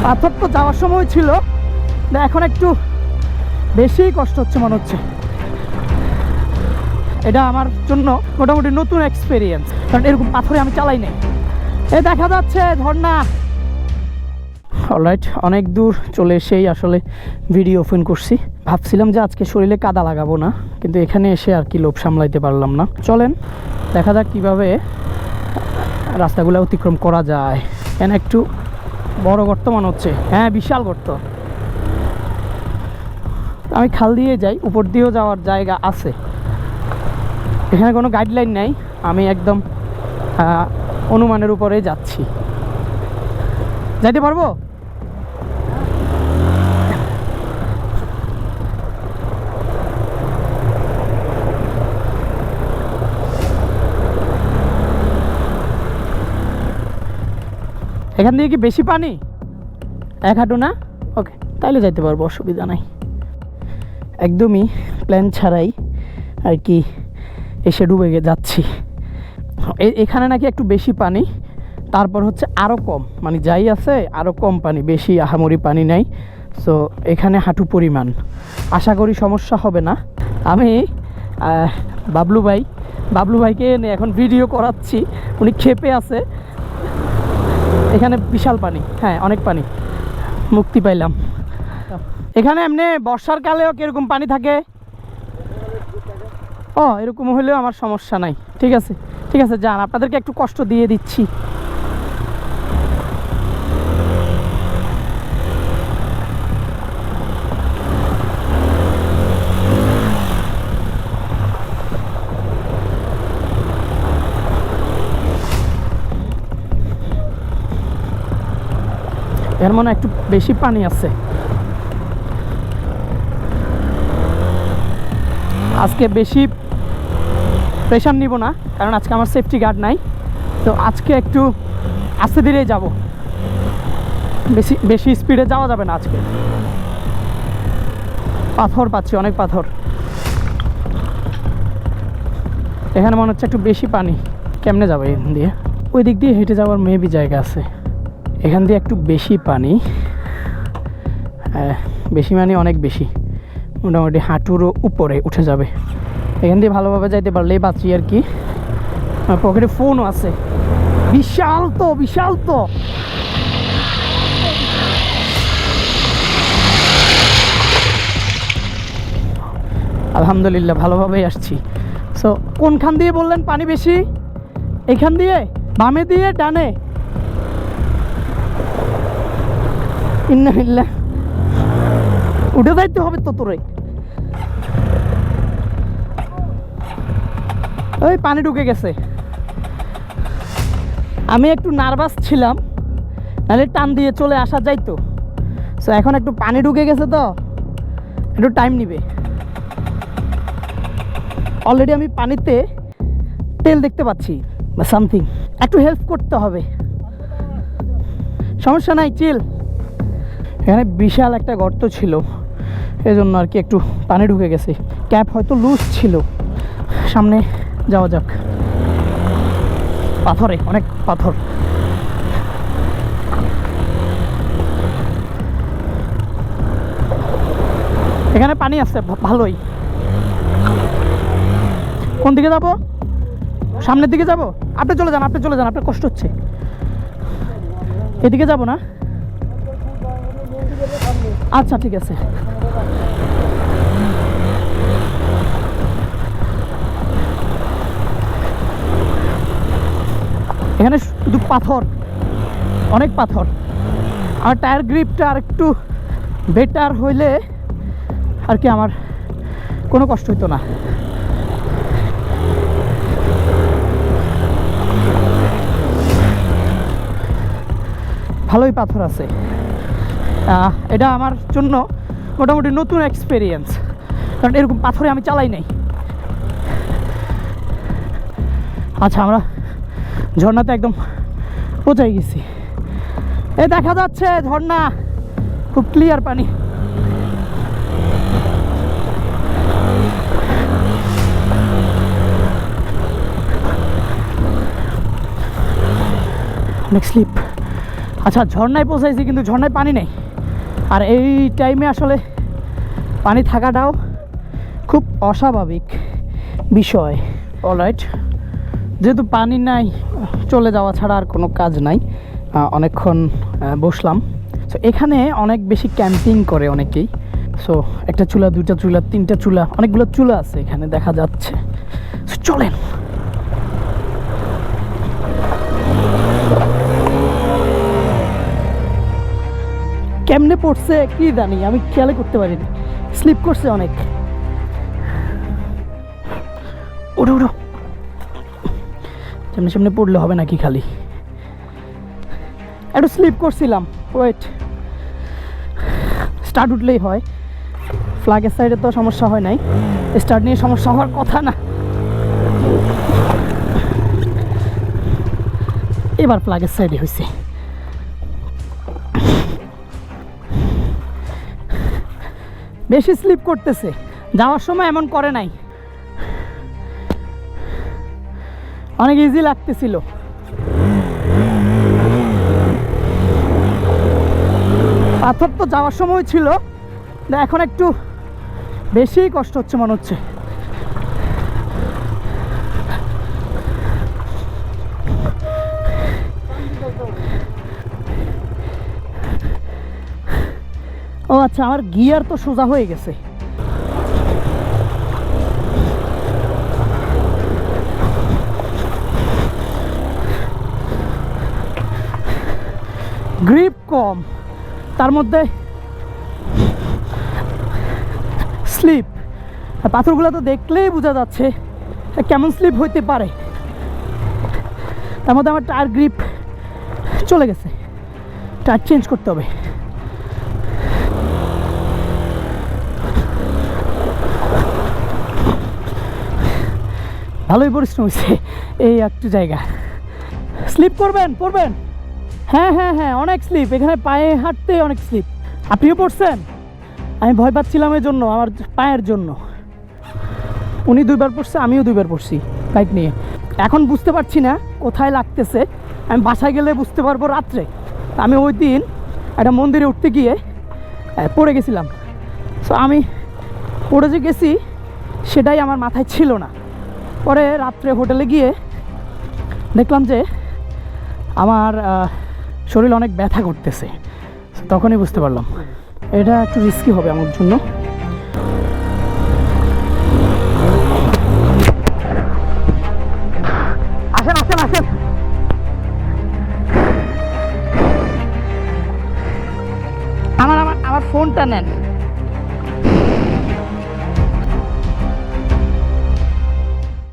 পাথর তো যাওয়ার সময় ছিল, এখন একটু বেশি কষ্ট হচ্ছে মনে হচ্ছে। এটা আমার জন্য মোটামুটি নতুন এক্সপিরিয়েন্স, কারণ এরকম পাথরে আমি চালাই নাই। এ দেখা যাচ্ছে ঝর্ণা। অলরাইট, অনেক দূর চলে এসেই আসলে ভিডিও ওপেন করছি। ভাবছিলাম যে আজকে শরীরে কাদা লাগাবো না, কিন্তু এখানে এসে আর কি লোভ সামলাইতে পারলাম না। চলেন দেখা যাক কিভাবে রাস্তাগুলো অতিক্রম করা যায়। এখানে একটু বড় গর্ত মনে হচ্ছে, হ্যাঁ বিশাল গর্ত। আমি খাল দিয়ে যাই, উপর দিয়েও যাওয়ার জায়গা আছে। এখানে কোনো গাইডলাইন নাই, আমি একদম অনুমানের উপরে যাচ্ছি। যাইতে পারবো? এখান দিয়ে কি বেশি পানি? এক হাঁটু না? ওকে, তাইলে যাইতে পারবো, অসুবিধা নাই। একদমই প্ল্যান ছাড়াই আর কি এসে ডুবে যাচ্ছি। এখানে নাকি একটু বেশি পানি, তারপর হচ্ছে আরও কম, মানে যাই আছে আরও কম পানি, বেশি আহামরি পানি নাই। সো এখানে হাঁটু পরিমাণ, আশা করি সমস্যা হবে না। আমি বাবলু ভাইকে এনে এখন ভিডিও করাচ্ছি, উনি ক্ষেপে আছে। এখানে বিশাল পানি, হ্যাঁ অনেক পানি, মুক্তি পাইলাম। এখানে এমনি বর্ষার কালেও কিরকম পানি থাকে? ও এরকম হলেও আমার সমস্যা নাই। ঠিক আছে ঠিক আছে, যান, আপনাদেরকে একটু কষ্ট দিয়ে দিচ্ছি। এর মনে একটু বেশি পানি আছে। আজকে বেশি প্রেশার নিব না, কারণ আজকে আমার সেফটি গার্ড নাই। তো আজকে একটু আস্তে ধীরে যাব, বেশি স্পিডে যাওয়া যাবে না আজকে। পাথর পাচ্ছি, অনেক পাথর। এখানে মনে হচ্ছে একটু বেশি পানি। কেমনে যাবে এখান দিয়ে? ওই দিক দিয়ে হেঁটে যাওয়ার মেবি জায়গা আছে। এখান দিয়ে একটু বেশি পানি, বেশি মানে অনেক বেশি, মোটামুটি হাঁটুরও উপরে উঠে যাবে। এখান দিয়ে ভালোভাবে যাইতে পারলেই বাঁচি আর কি। আমার পকেটে ফোনও আছে। বিশাল তো, বিশাল তো। আলহামদুলিল্লাহ ভালোভাবেই আসছি। সো কোনখান দিয়ে বললেন পানি বেশি? এখান দিয়ে, বামে দিয়ে, ডানে? ইন্নালিল্লাহ, উঠে যাইতে হবে তো তোরে। ওই পানি ঢুকে গেছে। আমি একটু নার্ভাস ছিলাম, নাহলে টান দিয়ে চলে আসা যাইতো। সো এখন একটু পানি ঢুকে গেছে তো একটু টাইম নিবে। অলরেডি আমি পানিতে তেল দেখতে পাচ্ছি বা সামথিং। একটু হেল্প করতে হবে, সমস্যা নাই, চিল। এখানে বিশাল একটা গর্ত ছিল, এজন্য আর কি একটু পানি ঢুকে গেছে। ক্যাপ হয়তো লুজ ছিল। সামনে যাওয়া যাক। পাথরে, অনেক পাথর। এখানে পানি আছে ভালোই। কোন দিকে যাব? সামনের দিকে যাব? আপনি চলে যান, আপনি চলে যান, আপনার কষ্ট হচ্ছে। এদিকে যাব না? আচ্ছা ঠিক আছে। এখানে শুধু পাথর, অনেক পাথর। আর টায়ার গ্রিপটা আর একটু বেটার হইলে আর কি আমার কোনো কষ্ট হইতো না। ভালোই পাথর আছে। এটা আমার জন্য মোটামুটি নতুন এক্সপিরিয়েন্স, কারণ এরকম পাথরে আমি চালাই নাই। আচ্ছা, আমরা ঝর্ণাতে একদম পৌঁছে গেছি। এই দেখা যাচ্ছে ঝর্ণা, খুব ক্লিয়ার পানি। অনেক স্লিপ, আচ্ছা, ঝর্ণায় পৌঁছাইছি কিন্তু ঝর্ণায় পানি নেই। আর এই টাইমে আসলে পানি থাকাটাও খুব অস্বাভাবিক বিষয়। অলরাইট, যেহেতু পানি নাই, চলে যাওয়া ছাড়া আর কোনো কাজ নাই। অনেকক্ষণ বসলাম। সো এখানে অনেক বেশি ক্যাম্পিং করে অনেকেই। সো একটা চুলা, দুইটা চুলা, তিনটা চুলা, অনেকগুলো চুলা আছে এখানে দেখা যাচ্ছে। সো চলেন। কেমনে পড়ছে কি জানি, আমি খেয়াল করতে পারিনি। স্লিপ করছে অনেক। ওঠো ওঠো, সামনে সামনে পড়লে হবে নাকি? খালি একটু স্লিপ করছিলাম। ওয়েট, স্টার্ট উঠলেই হয়। ফ্ল্যাগের সাইডে তো সমস্যা হয় নাই, স্টার্ট নিয়ে সমস্যা হওয়ার কথা না। এবার ফ্ল্যাগের সাইডে হয়েছে। বেশি স্লিপ করতেছে, যাওয়ার সময় এমন করে নাই, অনেক ইজি লাগতেছিল। পাথর তো যাওয়ার সময় ছিল, এখন একটু বেশি কষ্ট হচ্ছে মনে হচ্ছে। ও আচ্ছা, আমার গিয়ার তো সোজা হয়ে গেছে। গ্রিপ কম, তার মধ্যে স্লিপ। পাথরগুলো তো দেখলেই বোঝা যাচ্ছে কেমন স্লিপ হইতে পারে। তার মধ্যে আমার টায়ার গ্রিপ চলে গেছে, টায়ার চেঞ্জ করতে হবে। ভালোই পরিশ্রম হয়েছে এই একটু জায়গা। স্লিপ করবেন, পড়বেন। হ্যাঁ হ্যাঁ হ্যাঁ, অনেক স্লিপ এখানে, পায়ে হাঁটতে অনেক স্লিপ। আপনিও পড়ছেন? আমি ভয় পাচ্ছিলাম এই জন্য, আমার পায়ের জন্য। উনি দুইবার পড়ছে, আমিও দুইবার পড়ছি বাইক নিয়ে। এখন বুঝতে পারছি না কোথায় লাগতেছে, আমি বাসায় গেলে বুঝতে পারবো রাত্রে। আমি ওই দিন একটা মন্দিরে উঠতে গিয়ে পড়ে গেছিলাম। সো আমি পড়ে যে গেছি সেটাই আমার মাথায় ছিল না। পরে রাত্রে হোটেলে গিয়ে দেখলাম যে আমার শরীর অনেক ব্যথা করতেছে। তখনই বুঝতে পারলাম এটা একটু রিস্কি হবে আমার জন্য। আসেন আসেন আসেন, আমার আমার আমার ফোনটা নেন।